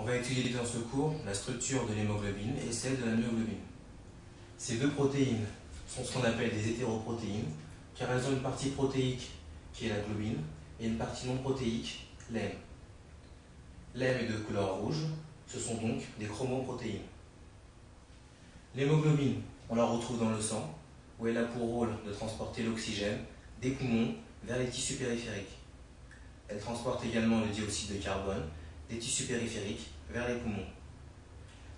On va étudier dans ce cours la structure de l'hémoglobine et celle de la myoglobine. Ces deux protéines sont ce qu'on appelle des hétéroprotéines, car elles ont une partie protéique qui est la globine et une partie non protéique, l'hème. L'hème est de couleur rouge, ce sont donc des chromoprotéines. L'hémoglobine, on la retrouve dans le sang, où elle a pour rôle de transporter l'oxygène des poumons vers les tissus périphériques. Elle transporte également le dioxyde de carbone des tissus périphériques vers les poumons.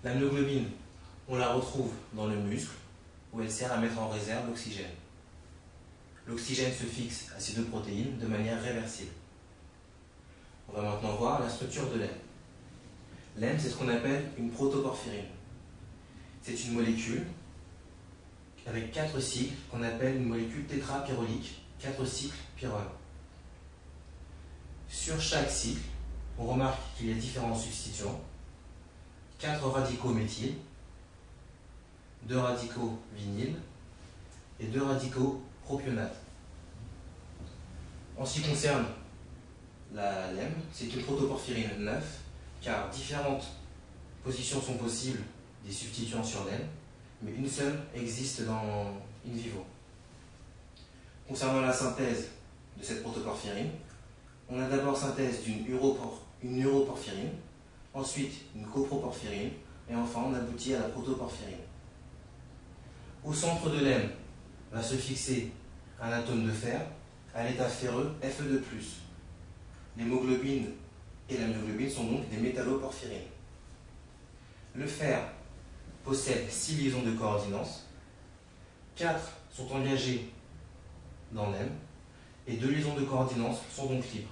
La myoglobine, on la retrouve dans le muscle, où elle sert à mettre en réserve l'oxygène. L'oxygène se fixe à ces deux protéines de manière réversible. On va maintenant voir la structure de l'hème. L'hème, c'est ce qu'on appelle une protoporphyrine. C'est une molécule avec 4 cycles qu'on appelle une molécule tétrapyrrolique, 4 cycles pyrrole. Sur chaque cycle, on remarque qu'il y a différents substituants, 4 radicaux méthyl, 2 radicaux vinyl et 2 radicaux propionate. En ce qui concerne la l'hème, c'est une protoporphyrine 9, car différentes positions sont possibles des substituants sur l'hème, mais une seule existe dans in vivo. Concernant la synthèse de cette protoporphyrine, on a d'abord synthèse d'une uroporphyrine, ensuite une coproporphyrine, et enfin on aboutit à la protoporphyrine. Au centre de l'hème va se fixer un atome de fer à l'état ferreux Fe2+. L'hémoglobine et la myoglobine sont donc des métalloporphyrines. Le fer possède 6 liaisons de coordination, 4 sont engagées dans l'hème et 2 liaisons de coordination sont donc libres.